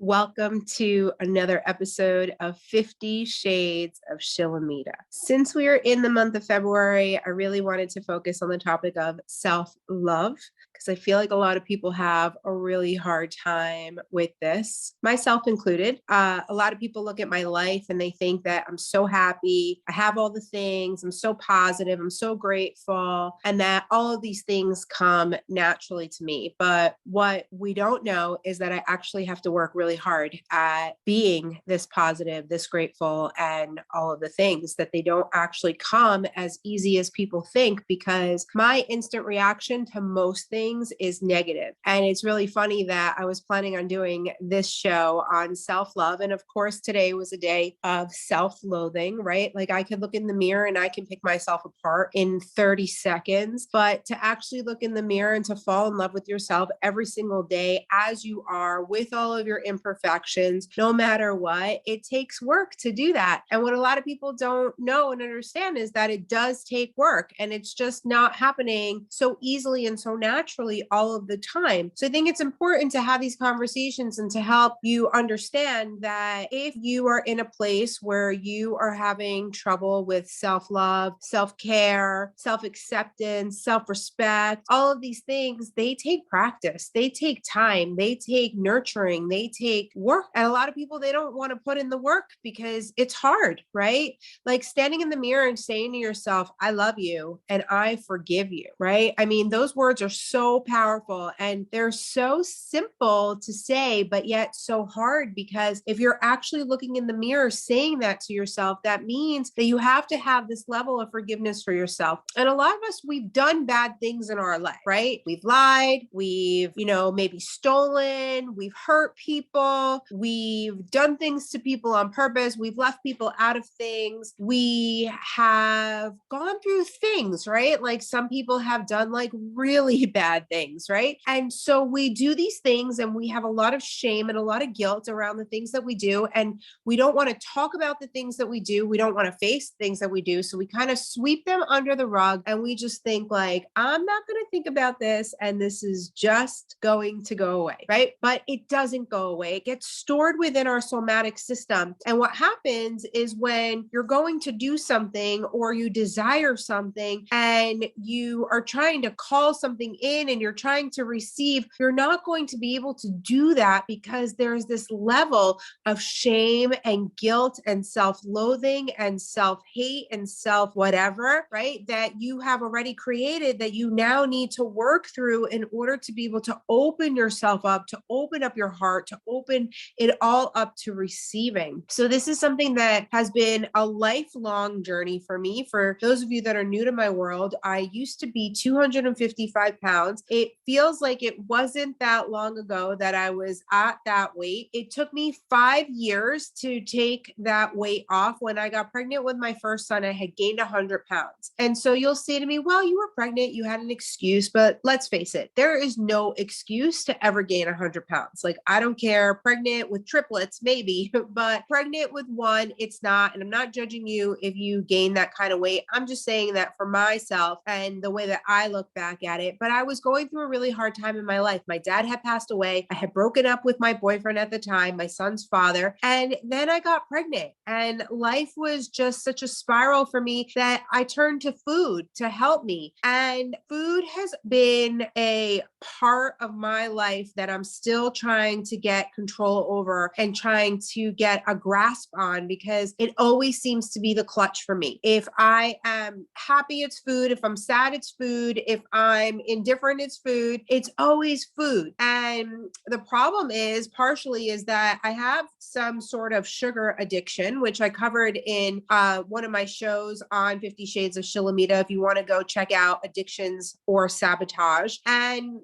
Welcome to another episode of 50 Shades of Shilamida. Since we are in the month of February, I really wanted to focus on the topic of self-love because I feel like a lot of people have a really hard time with this, myself included. A lot of people look at my life and they think that I'm so happy, I have all the things, I'm so positive, I'm so grateful, and that all of these things come naturally to me. But what we don't know is that I actually have to work really hard at being this positive, this grateful, and all of the things that they don't actually come as easy as people think, because my instant reaction to most things is negative. And it's really funny that I was planning on doing this show on self-love. And of course, today was a day of self-loathing, right? Like I could look in the mirror and I can pick myself apart in 30 seconds, but to actually look in the mirror and to fall in love with yourself every single day as you are, with all of your imperfections, no matter what, it takes work to do that. And what a lot of people don't know and understand is that it does take work, and it's just not happening so easily and so naturally all of the time. So I think it's important to have these conversations and to help you understand that if you are in a place where you are having trouble with self-love, self-care, self-acceptance, self-respect, all of these things, they take practice, they take time, they take nurturing, they take work. And a lot of people, they don't want to put in the work because it's hard, right? Like standing in the mirror and saying to yourself, I love you and I forgive you, right? I mean, those words are so powerful and they're so simple to say, but yet so hard, because if you're actually looking in the mirror saying that to yourself, that means that you have to have this level of forgiveness for yourself. And a lot of us, we've done bad things in our life, right? We've lied, we've, maybe stolen, we've hurt people, we've done things to people on purpose, we've left people out of things, we have gone through things, right? Like some people have done like really bad things, right? And so we do these things and we have a lot of shame and a lot of guilt around the things that we do. And we don't want to talk about the things that we do. We don't want to face things that we do. So we kind of sweep them under the rug and we just think like, I'm not going to think about this and this is just going to go away, right? But it doesn't go away. It gets stored within our somatic system. And what happens is when you're going to do something or you desire something and you are trying to call something in and you're trying to receive, you're not going to be able to do that because there's this level of shame and guilt and self-loathing and self-hate and self-whatever, right? That you have already created that you now need to work through in order to be able to open yourself up, to open up your heart, to open it all up to receiving. So this is something that has been a lifelong journey for me. For those of you that are new to my world, I used to be 255 pounds. It feels like it wasn't that long ago that I was at that weight. It took me 5 years to take that weight off. When I got pregnant with my first son, I had gained 100 pounds. And so you'll say to me, well, you were pregnant, you had an excuse, but let's face it, there is no excuse to ever gain 100 pounds. Like, I don't care, pregnant with triplets, maybe, but pregnant with one, it's not. And I'm not judging you if you gain that kind of weight. I'm just saying that for myself and the way that I look back at it. But I was going through a really hard time in my life. My dad had passed away. I had broken up with my boyfriend at the time, my son's father. And then I got pregnant and life was just such a spiral for me that I turned to food to help me. And food has been a part of my life that I'm still trying to get control over and trying to get a grasp on, because it always seems to be the clutch for me. If I am happy, it's food. If I'm sad, it's food. If I'm indifferent, it's food. It's always food. And the problem is partially is that I have some sort of sugar addiction, which I covered in one of my shows on 50 Shades of Shilamida. If you want to go check out addictions or sabotage. And,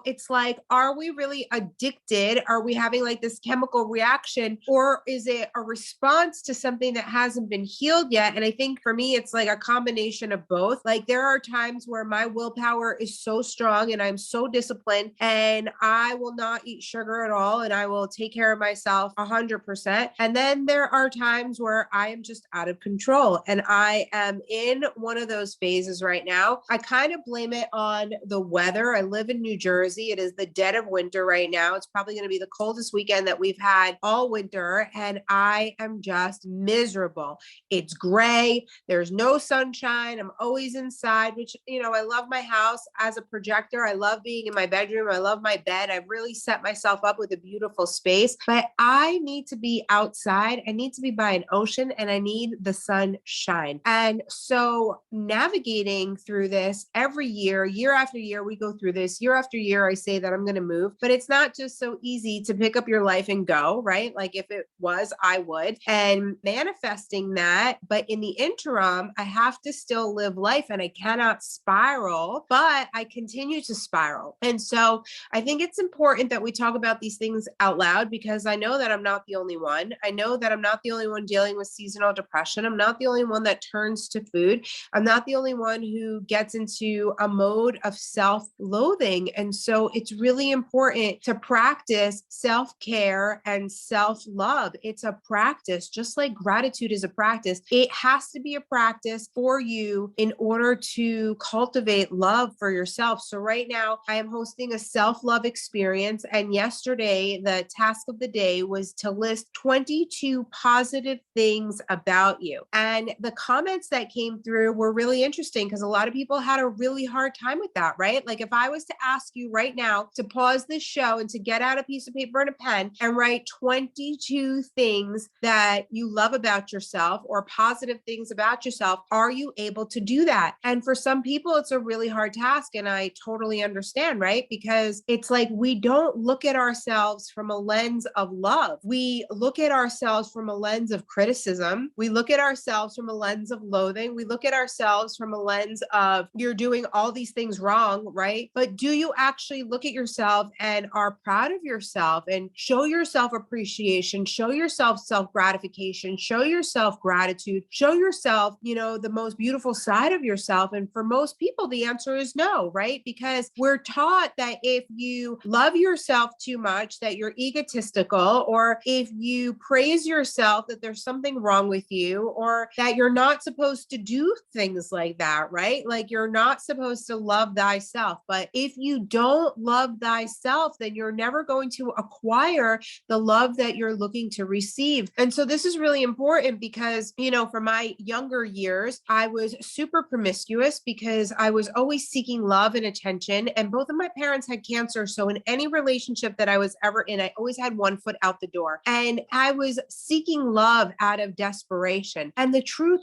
it's like, are we really addicted? Are we having like this chemical reaction, or is it a response to something that hasn't been healed yet? And I think for me, it's like a combination of both. Like there are times where my willpower is so strong and I'm so disciplined and I will not eat sugar at all and I will take care of myself 100%. And then there are times where I am just out of control and I am in one of those phases right now. I kind of blame it on the weather. I live in New Jersey. It is the dead of winter right now. It's probably going to be the coldest this weekend that we've had all winter, and I am just miserable. It's gray. There's no sunshine. I'm always inside, which, I love my house as a projector. I love being in my bedroom. I love my bed. I've really set myself up with a beautiful space, but I need to be outside. I need to be by an ocean, and I need the sunshine. And so navigating through this every year after year, we go through this. Year after year, I say that I'm going to move, but it's not just so easy to pick up your life and go, right? Like if it was, I would. And manifesting that, but in the interim, I have to still live life, and I cannot spiral, but I continue to spiral. And so I think it's important that we talk about these things out loud, because I know that I'm not the only one. I know that I'm not the only one dealing with seasonal depression. I'm not the only one that turns to food. I'm not the only one who gets into a mode of self-loathing. And so it's really important to practice self-care and self-love. It's a practice, just like gratitude is a practice. It has to be a practice for you in order to cultivate love for yourself. So right now I am hosting a self-love experience. And yesterday, the task of the day was to list 22 positive things about you. And the comments that came through were really interesting, because a lot of people had a really hard time with that, right? Like if I was to ask you right now to pause this show and to get out a piece of paper and a pen and write 22 things that you love about yourself or positive things about yourself, are you able to do that? And for some people, it's a really hard task. And I totally understand, right? Because it's like we don't look at ourselves from a lens of love. We look at ourselves from a lens of criticism. We look at ourselves from a lens of loathing. We look at ourselves from a lens of you're doing all these things wrong, right? But do you actually look at yourself and are proud of yourself and show yourself appreciation, show yourself self-gratification, show yourself gratitude, show yourself, the most beautiful side of yourself? And for most people, the answer is no, right? Because we're taught that if you love yourself too much, that you're egotistical, or if you praise yourself, that there's something wrong with you, or that you're not supposed to do things like that, right? Like you're not supposed to love thyself. But if you don't love thyself, then you're never going to acquire the love that you're looking to receive. And so this is really important because, for my younger years, I was super promiscuous because I was always seeking love and attention. And both of my parents had cancer. So in any relationship that I was ever in, I always had one foot out the door. And I was seeking love out of desperation. And the truth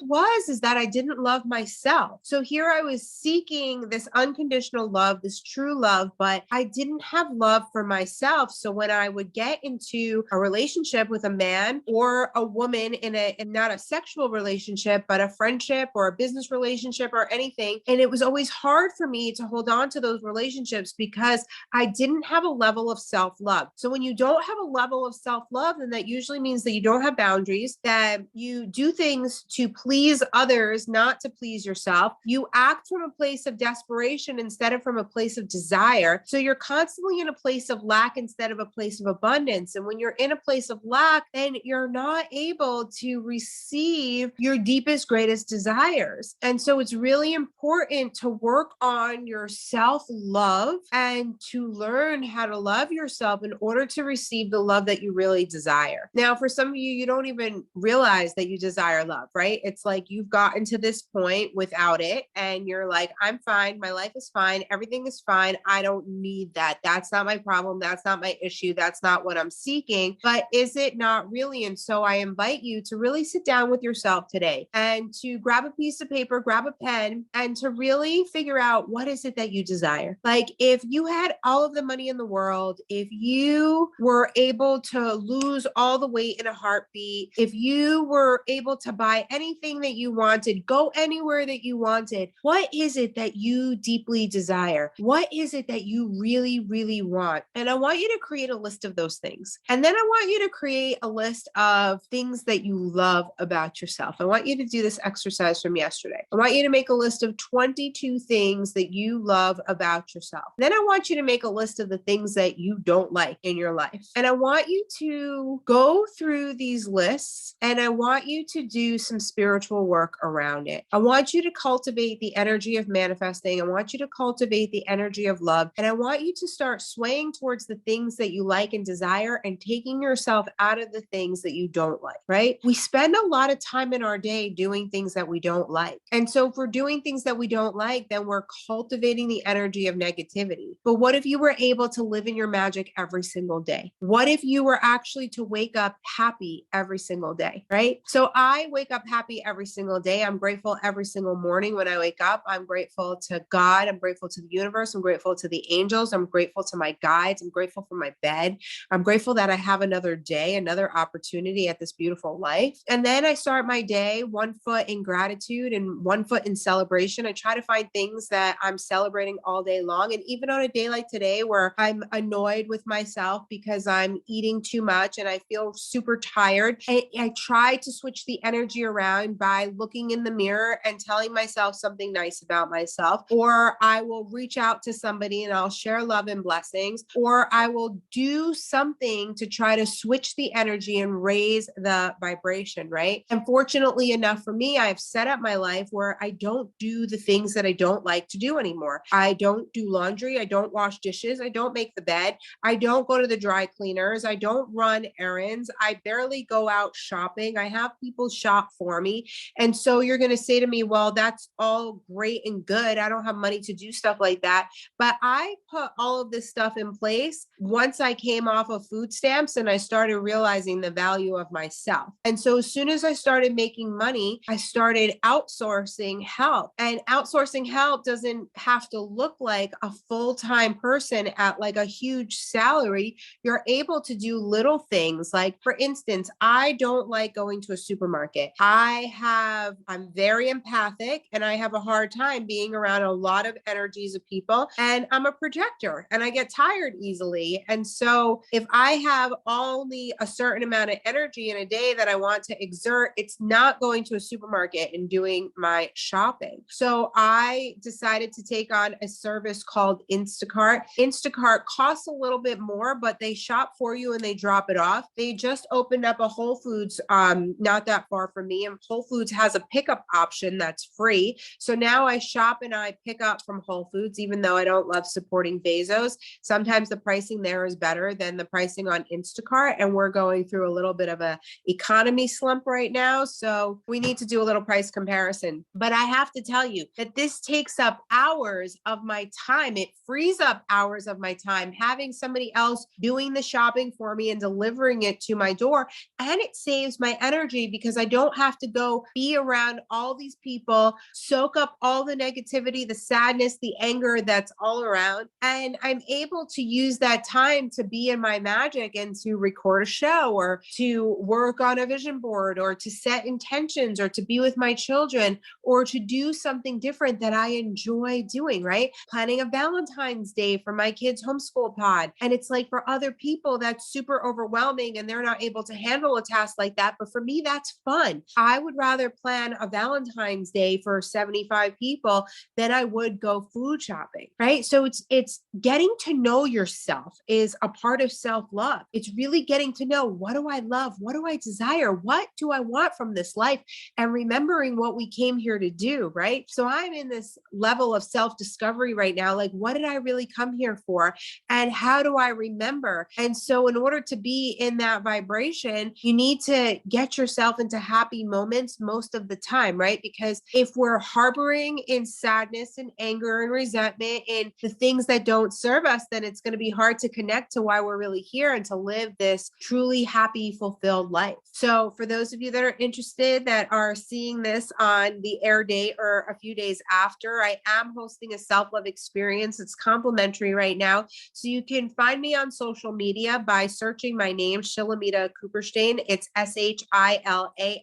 is that I didn't love myself. So here I was seeking this unconditional love, this true love, but I didn't have love for myself. So when I would get into a relationship with a man or a woman in not a sexual relationship, but a friendship or a business relationship or anything, and it was always hard for me to hold on to those relationships because I didn't have a level of self-love. So when you don't have a level of self-love, then that usually means that you don't have boundaries, that you do things to please others, not to please yourself. You act from a place of desperation instead of from a place of desire. So you're constantly in a place of lack instead of a place of abundance. And when you're in a place of lack, then you're not able to receive your deepest, greatest desires. And so it's really important to work on your self-love and to learn how to love yourself in order to receive the love that you really desire. Now, for some of you, you don't even realize that you desire love, right? It's like you've gotten to this point without it and you're like, I'm fine. My life is fine. Everything is fine. I don't need that. That's not my problem. That's not my issue. That's not what I'm seeking. But is it not really? And so I invite you to really sit down with yourself today and to grab a piece of paper, grab a pen, and to really figure out what is it that you desire. Like if you had all of the money in the world, if you were able to lose all the weight in a heartbeat, if you were able to buy anything that you wanted, go anywhere that you wanted, what is it that you deeply desire? What is it that you really, really want? And I want you to create a list of those things. And then I want you to create a list of things that you love about yourself. I want you to do this exercise from yesterday. I want you to make a list of 22 things that you love about yourself. Then I want you to make a list of the things that you don't like in your life. And I want you to go through these lists and I want you to do some spiritual work around it. I want you to cultivate the energy of manifesting. I want you to cultivate the energy of love. And I want you to start swaying towards the things that you like like and desire, and taking yourself out of the things that you don't like, right? We spend a lot of time in our day doing things that we don't like. And so if we're doing things that we don't like, then we're cultivating the energy of negativity. But what if you were able to live in your magic every single day? What if you were actually to wake up happy every single day, right? So I wake up happy every single day. I'm grateful every single morning when I wake up. I'm grateful to God. I'm grateful to the universe. I'm grateful to the angels. I'm grateful to my guides. I'm grateful for my bed. I'm grateful that I have another day, another opportunity at this beautiful life. And then I start my day one foot in gratitude and one foot in celebration. I try to find things that I'm celebrating all day long. And even on a day like today, where I'm annoyed with myself because I'm eating too much and I feel super tired, I try to switch the energy around by looking in the mirror and telling myself something nice about myself. Or I will reach out to somebody and I'll share love and blessings, or I will do something to try to switch the energy and raise the vibration, right? And fortunately enough for me, I've set up my life where I don't do the things that I don't like to do anymore. I don't do laundry. I don't wash dishes. I don't make the bed. I don't go to the dry cleaners. I don't run errands. I barely go out shopping. I have people shop for me. And so you're going to say to me, well, that's all great and good. I don't have money to do stuff like that. But I put all of this stuff in place once I came off of food stamps and I started realizing the value of myself. And so as soon as I started making money, I started outsourcing help. And outsourcing help doesn't have to look like a full-time person at like a huge salary. You're able to do little things. Like, for instance, I don't like going to a supermarket. I'm very empathic and I have a hard time being around a lot of energies of people. And I'm a projector and I get tired easily. And so if I have only a certain amount of energy in a day that I want to exert, it's not going to a supermarket and doing my shopping. So I decided to take on a service called Instacart. Instacart costs a little bit more, but they shop for you and they drop it off. They just opened up a Whole Foods not that far from me, and Whole Foods has a pickup option that's free. So now I shop and I pick up from Whole Foods, even though I don't love supporting Bezos. Sometimes the pricing there is better than the pricing on Instacart, and we're going through a little bit of a economy slump right now. So we need to do a little price comparison. But I have to tell you that this takes up hours of my time. It frees up hours of my time having somebody else doing the shopping for me and delivering it to my door. And it saves my energy because I don't have to go be around all these people, soak up all the negativity, the sadness, the anger that's all around. And I'm able to use that time to be in my magic and to record a show or to work on a vision board or to set intentions or to be with my children or to do something different that I enjoy doing, right? Planning a Valentine's Day for my kids' homeschool pod. And it's like for other people, that's super overwhelming and they're not able to handle a task like that. But for me, that's fun. I would rather plan a Valentine's Day for 75 people than I would go food shopping, right? So it's getting to know yourself is a part of self-love. It's really getting to know, what do I love? What do I desire? What do I want from this life? And remembering what we came here to do, right? So I'm in this level of self-discovery right now. Like, what did I really come here for? And how do I remember? And so in order to be in that vibration, you need to get yourself into happy moments most of the time, right? Because if we're harboring in sadness and anger and resentment and the things that don't serve us, then it's going to be hard to connect to why we're really here and to live this truly happy, fulfilled life. So for those of you that are interested, that are seeing this on the air date or a few days after, I am hosting a self-love experience. It's complimentary right now. So you can find me on social media by searching my name, Shilamida Cooperstein. It's Shilamida. I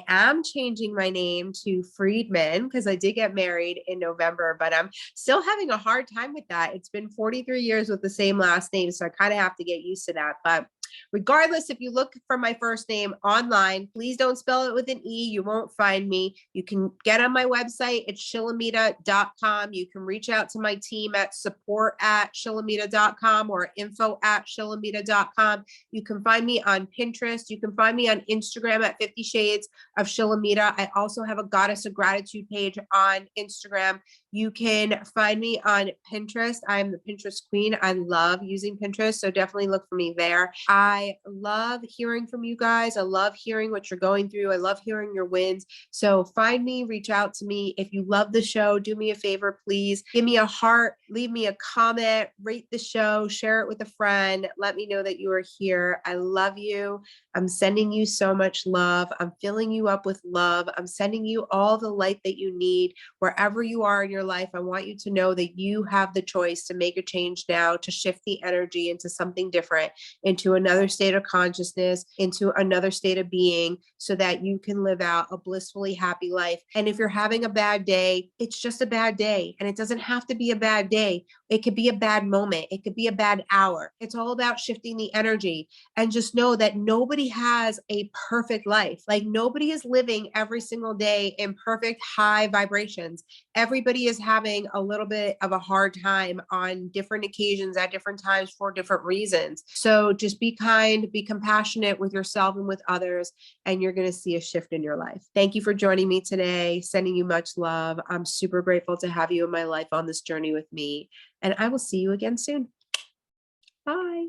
am changing my name to Friedman because I did get married in November, but I'm still having a hard time with that. It's been 43 years with the same last name, so I kind of have to get used to that. But Regardless, if you look for my first name online, please don't spell it with an E. You won't find me. You can get on my website. It's shilamida.com. You can reach out to my team at support@shilamida.com or info@shilamida.com. You can find me on Pinterest. You can find me on Instagram at 50 Shades of Shilamida. I also have a Goddess of Gratitude page on Instagram. You can find me on Pinterest. I'm the Pinterest queen. I love using Pinterest, so definitely look for me there. I love hearing from you guys. I love hearing what you're going through. I love hearing your wins. So find me, reach out to me. If you love the show, do me a favor, please. Give me a heart, leave me a comment, rate the show, share it with a friend. Let me know that you are here. I love you. I'm sending you so much love. I'm filling you up with love. I'm sending you all the light that you need wherever you are in your life. I want you to know that you have the choice to make a change now, to shift the energy into something different, into another state of consciousness, into another state of being, so that you can live out a blissfully happy life. And if you're having a bad day, it's just a bad day. And it doesn't have to be a bad day. It could be a bad moment. It could be a bad hour. It's all about shifting the energy. And just know that nobody has a perfect life. Like, nobody is living every single day in perfect high vibrations. Everybody is having a little bit of a hard time on different occasions at different times for different reasons. So just be kind, be compassionate with yourself and with others, and you're going to see a shift in your life. Thank you for joining me today. Sending you much love. I'm super grateful to have you in my life on this journey with me, and I will see you again soon. Bye.